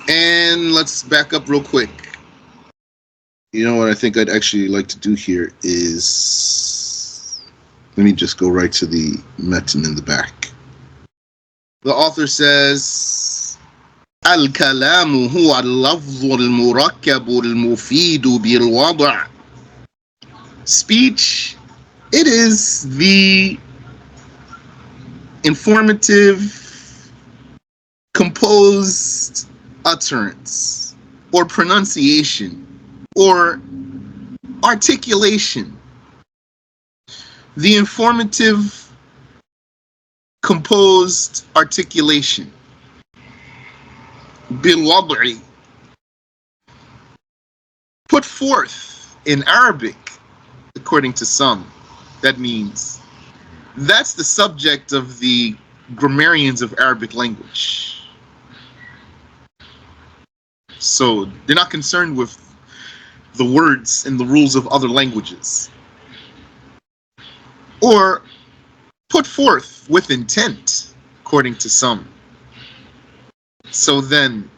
And let's back up real quick. You know what I think I'd actually like to do here is, let me just go right to the metin in the back. The author says, الكلام هو اللفظ المركب المفيد بالوضع. Speech, it is the informative, composed utterance or pronunciation or articulation. The informative, composed articulation. بالوضع, put forth in Arabic, according to some. That means that's the subject of the grammarians of Arabic language. So they're not concerned with the words and the rules of other languages. Or put forth with intent, according to some. So then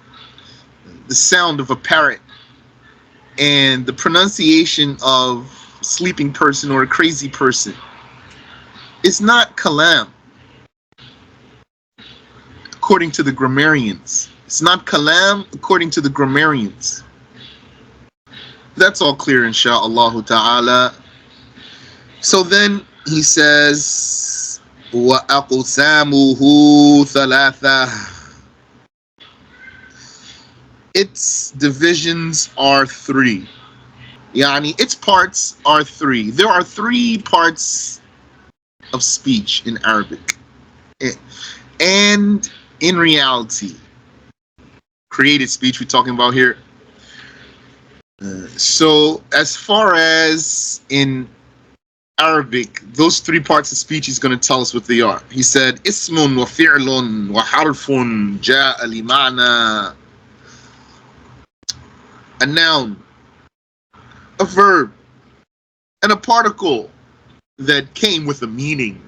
the sound of a parrot and the pronunciation of a sleeping person or a crazy person is not kalam, according to the grammarians. It's not kalam according to the grammarians. That's all clear, insha'Allah ta'ala. So then he says, وَأَقْسَامُهُ ثَلَاثَةٌ. Its divisions are three. Yani, its parts are three. There are three parts of speech in Arabic. And in reality, created speech we're talking about here. So as far as in Arabic, those three parts of speech he's going to tell us what they are. He said, Ismun wa fi'lun wa harfun ja'a li ma'na. A noun, a verb, and a particle that came with a meaning.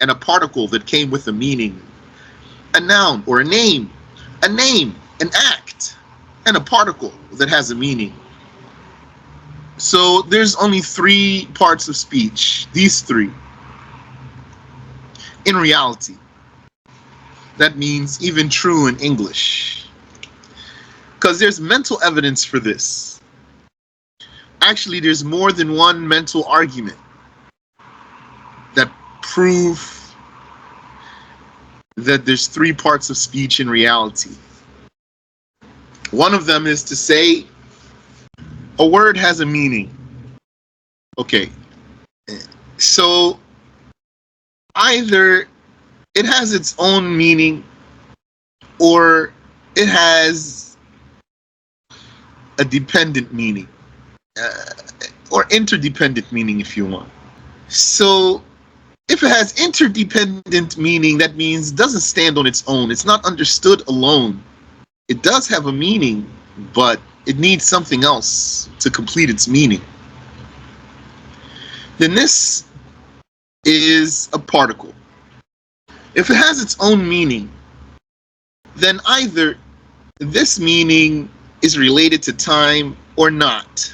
And a particle that came with a meaning. A noun or a name, an act, and a particle that has a meaning. So there's only three parts of speech, these three. In reality, that means even true in English. Because there's mental evidence for this. Actually, there's more than one mental argument that prove that there's three parts of speech in reality. One of them is to say a word has a meaning. Okay, so either it has its own meaning or it has a dependent meaning or interdependent meaning, if you want. So if it has interdependent meaning, that means it doesn't stand on its own. It's not understood alone. It does have a meaning, but it needs something else to complete its meaning. Then this is a particle. If it has its own meaning, then either this meaning is related to time or not.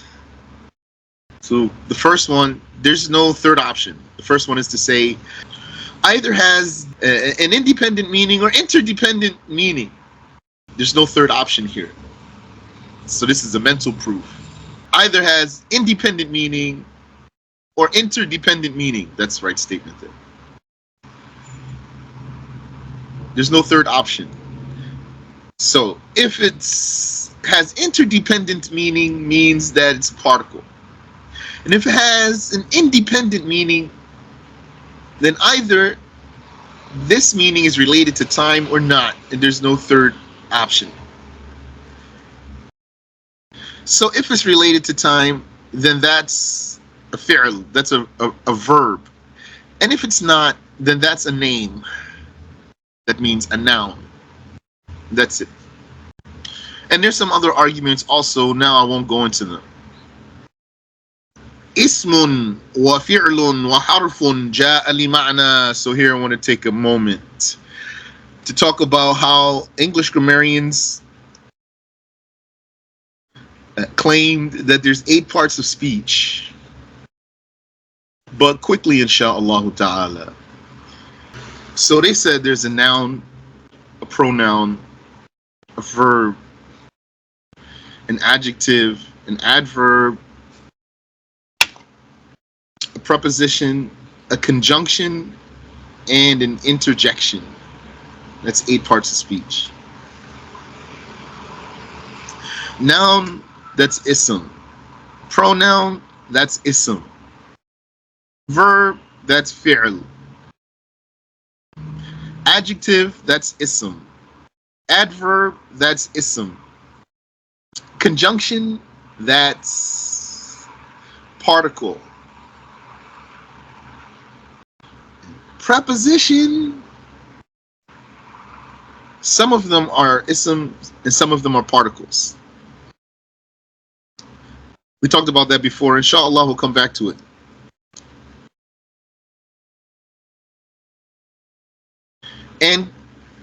So the first one, there's no third option. The first one is to say either has an independent meaning or interdependent meaning. There's no third option here. So this is a mental proof. Either has independent meaning or interdependent meaning. That's the right statement there. There's no third option. So if it has interdependent meaning, means that it's a particle. And if it has an independent meaning, then either this meaning is related to time or not, and there's no third option. So if it's related to time, then that's a fi'l, that's a verb. And if it's not, then that's a name. That means a noun. That's it. And there's some other arguments also, now I won't go into them. Ismun wa fi'lun wa harfun ja'a li ma'na. So here I want to take a moment to to talk about how English grammarians claimed that there's 8 parts of speech. But quickly, insha'Allah ta'ala. So they said there's a noun, a pronoun, a verb, an adjective, an adverb, a preposition, a conjunction, and an interjection. That's 8 parts of speech. Noun, that's ism. Pronoun, that's ism. Verb, that's fi'l. Adjective, that's ism. Adverb, that's ism. Conjunction, that's particle. Preposition, some of them are ism and some of them are particles. We talked about that before. Inshallah, we'll come back to it. And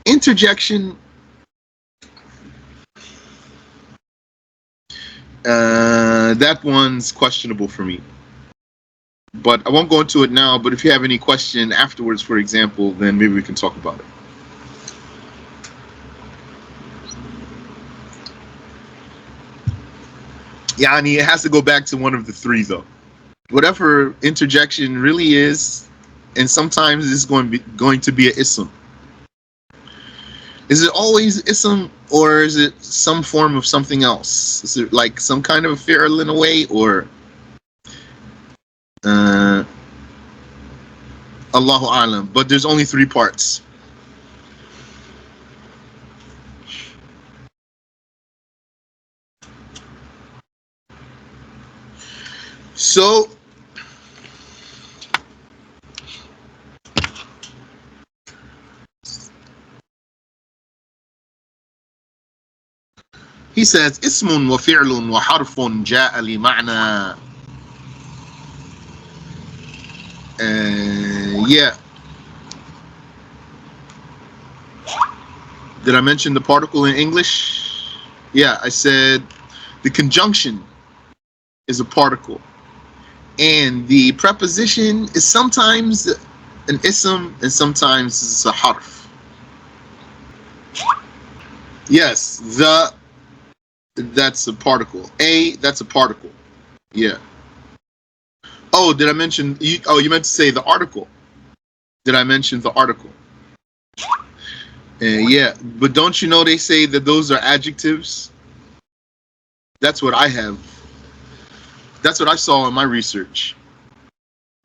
interjection, that one's questionable for me. But I won't go into it now, but if you have any question afterwards, for example, then maybe we can talk about it. Yani, it has to go back to one of the 3, though. Whatever interjection really is, and sometimes it's going to be an ism. Is it always ism, or is it some form of something else? Is it like some kind of a fi'l in a way, or Allahu A'lam. But there's only 3 parts. So he says ismun wa fi'lun wa harfun ja'a li ma'na. Yeah. Did I mention the particle in English? Yeah, I said the conjunction is a particle. And the preposition is sometimes an ism and sometimes it's a harf. Yes, that's a particle. That's a particle. Yeah. Oh, did I mention, you meant to say the article. Did I mention the article? Yeah, but don't you know they say that those are adjectives? That's what I have. That's what I saw in my research.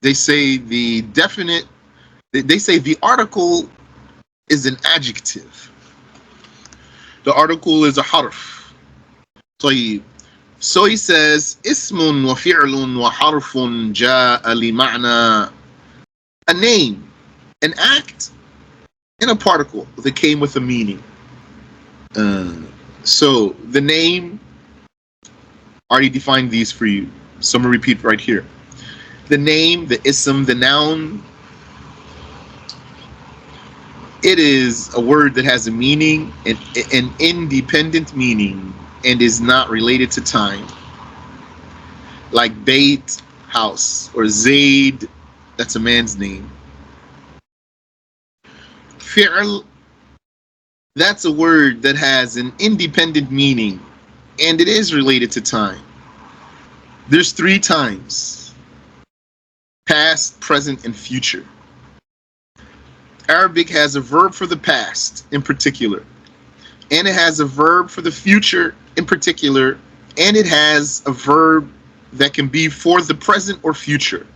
They say the definite, they say the article is an adjective. The article is a harf. So he says, ismun wa fi'lun wa harfun ja'a li ma'na. A name, an act, and a particle that came with a meaning. So the name, already defined these for you. So I'm going to repeat right here. The name, the ism, the noun, it is a word that has a meaning, an independent meaning, and is not related to time. Like Bait, house, or Zaid, that's a man's name. Fi'l, that's a word that has an independent meaning, and it is related to time. There's 3 times: past, present, and future. Arabic has a verb for the past in particular, and it has a verb for the future in particular, and it has a verb that can be for the present or future.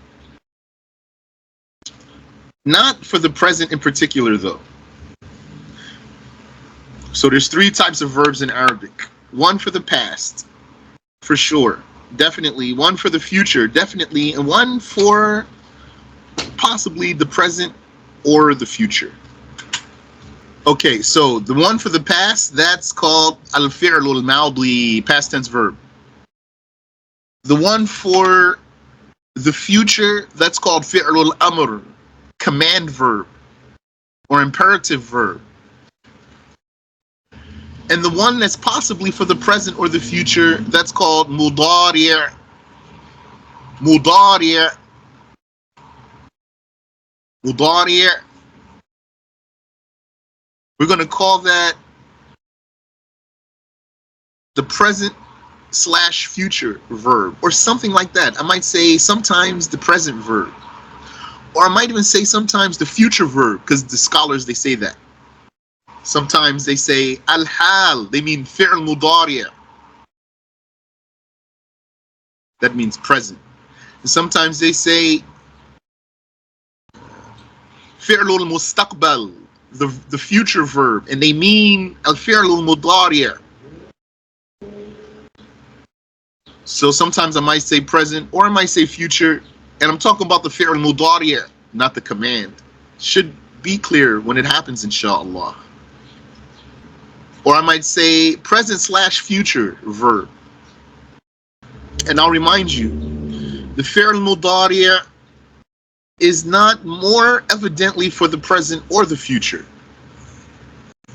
Not for the present in particular, though. So there's 3 types of verbs in Arabic. One for the past, for sure, definitely. One for the future, definitely. And one for possibly the present or the future. Okay, so the one for the past, that's called al-fi'l al-madi, past tense verb. The one for the future, that's called fi'l al-amr, command verb or imperative verb. And the one that's possibly for the present or the future, that's called mudari'. Mudari'. Mudari'. We're going to call that the present / future verb, or something like that. I might say sometimes the present verb, or I might even say sometimes the future verb, because the scholars, they say that. Sometimes they say al-hal, they mean fi'l mudari'. That means present. And sometimes they say fi'l al-mustaqbal, the future verb, and they mean al-fi'l al-mudari'. So sometimes I might say present, or I might say future, and I'm talking about the fi'l al-mudari', not the command. Should be clear when it happens, inshallah. Or I might say present / future verb. And I'll remind you, the fi'l al-mudari' is not more evidently for the present or the future.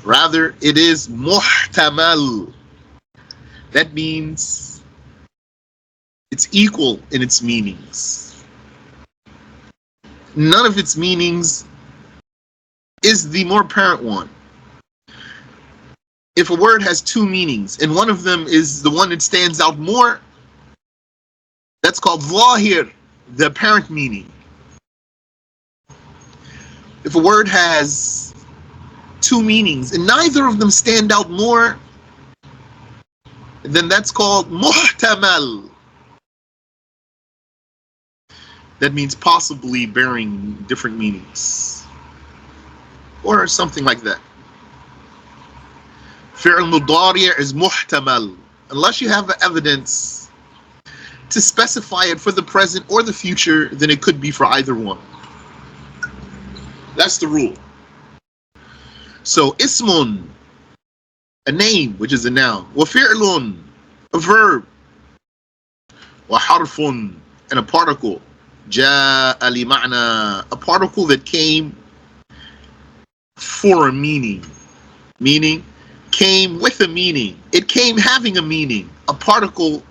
Rather, it is muhtamal. That means it's equal in its meanings. None of its meanings is the more apparent one. If a word has two meanings, and one of them is the one that stands out more, that's called zahir, the apparent meaning. If a word has two meanings, and neither of them stand out more, then that's called muhtamal. That means possibly bearing different meanings, or something like that. Fi'l mudari' is muhtamal, unless you have evidence to specify it for the present or the future, then it could be for either one. That's the rule. So ismun, a name, which is a noun. Wa fi'lun, a verb. Wa harfun, and a particle. Ja'a li ma'na, a particle that came for a meaning. Meaning, came with a meaning. It came having a meaning. A particle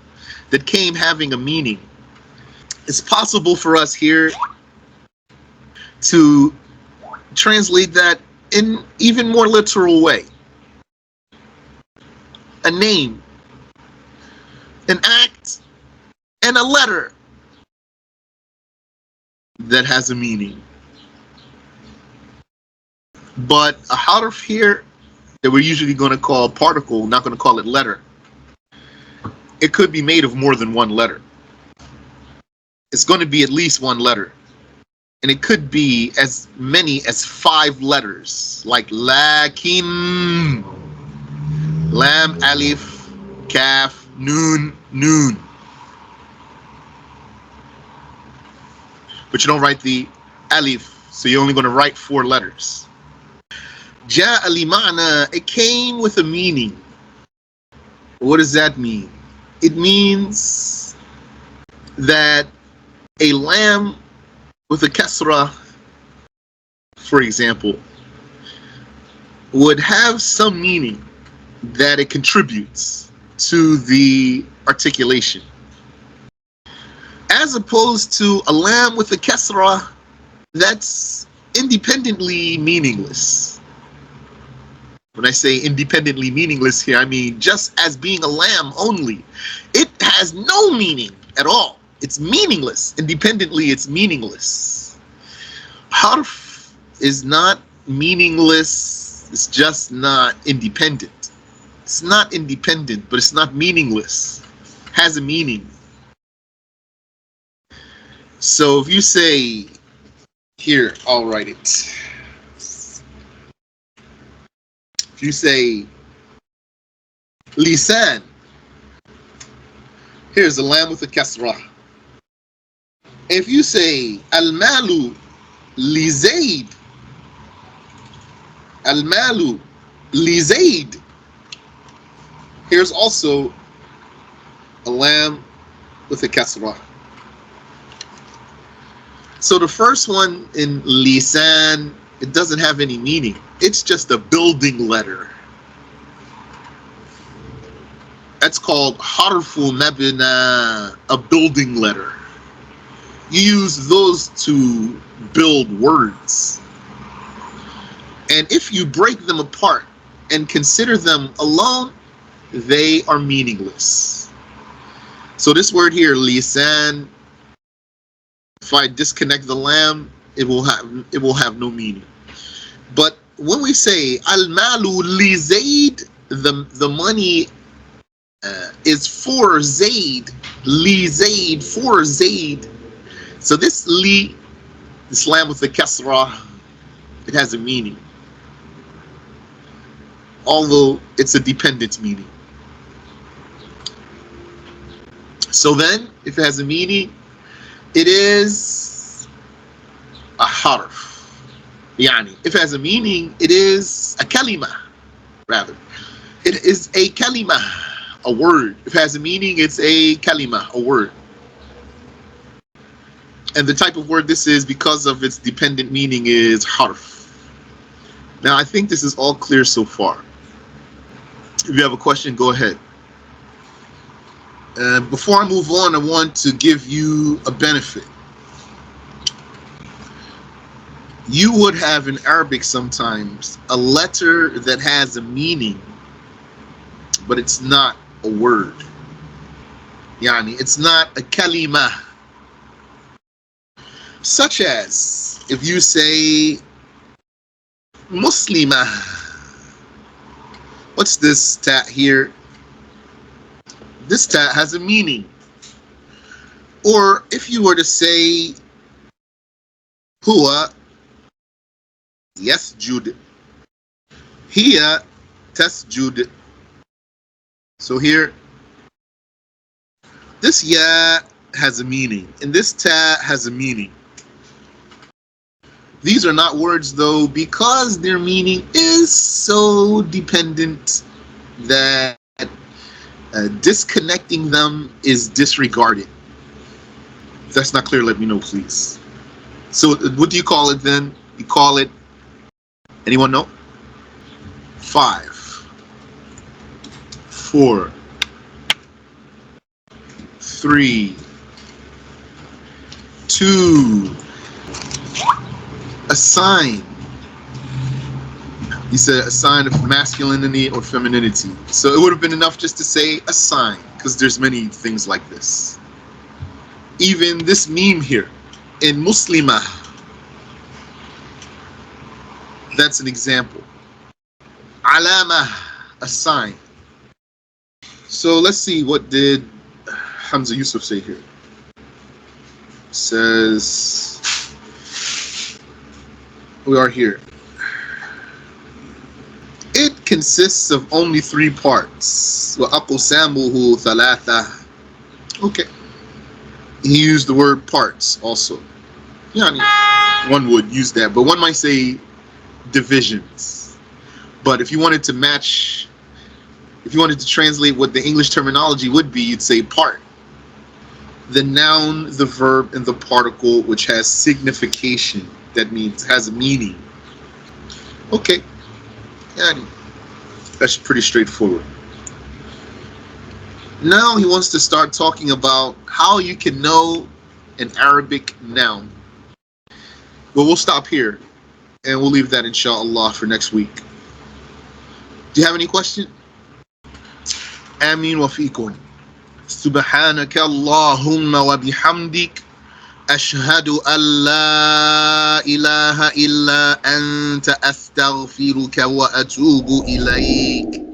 that came having a meaning. It's possible for us here to translate that in even more literal way. A name, an act, and a letter that has a meaning. But a harf here that we're usually going to call particle, not going to call it letter. It could be made of more than one letter. It's going to be at least one letter. And it could be as many as 5 letters, like lakin, lam, alif, kaf, noon, noon. But you don't write the alif, so you're only going to write 4 letters. Ja'a li ma'na, it came with a meaning. What does that mean? It means that a lamb with a kasra, for example, would have some meaning that it contributes to the articulation, as opposed to a lamb with a kasra that's independently meaningless. When I say independently meaningless here, I mean just as being a lamb only. It has no meaning at all. It's meaningless. Independently, it's meaningless. Harf is not meaningless. It's just not independent. It's not independent, but it's not meaningless. It has a meaning. So if you say, here, I'll write it. If you say lisan, here's a lamb with a kasra. If you say al-malu li Zayd, al-malu li Zayd, here's also a lamb with a kasra. So the first one in lisan, it doesn't have any meaning. It's just a building letter. That's called harfu mabna, a building letter. You use those to build words. And if you break them apart and consider them alone, they are meaningless. So this word here, lisan, if I disconnect the lam, it will have no meaning. But when we say al-malu li Zayd, the money is for Zayd, li Zayd, for Zayd. So this li, this lam with the kasra, it has a meaning, although it's a dependent meaning. So then, if it has a meaning, it is a harf. Yani, if it has a meaning, it is a kalima, rather. It is a kalima, a word. If it has a meaning, it's a kalima, a word. And the type of word this is, because of its dependent meaning, is harf. Now, I think this is all clear so far. If you have a question, go ahead. Before I move on, I want to give you a benefit. You would have in Arabic sometimes a letter that has a meaning, but it's not a word. Yani, it's not a kalima. Such as, if you say Muslima, what's this tat here? This tat has a meaning. Or if you were to say Huwa yasjud, Hiya tasjud. So here, this ya has a meaning, and this ta has a meaning. These are not words, though, because their meaning is so dependent that disconnecting them is disregarded. If that's not clear, let me know, please. So what do you call it then? You call it, anyone know? 5, 4, 3, 2, a sign. He said a sign of masculinity or femininity. So it would have been enough just to say a sign, because there's many things like this. Even this meme here, in Muslima, that's an example. Alama, a sign. So let's see, what did Hamza Yusuf say here? It says, we are here. It consists of only 3 parts. وَأَقْسَامُهُ ثَلَاثَةٌ. Okay. He used the word parts also. Yeah, one would use that, but one might say divisions. But if you wanted to match, if you wanted to translate what the English terminology would be, you'd say part. The noun, the verb, and the particle, which has signification, that means has a meaning. Okay. Yeah, that's pretty straightforward. Now he wants to start talking about how you can know an Arabic noun. Well, we'll stop here and we'll leave that inshallah for next week. Do you have any question? Ameen wa fiikum. Subhanaka Allahumma wa bihamdik. Ashhadu an la ilaha illa anta astaghfiruka wa atubu ilayk.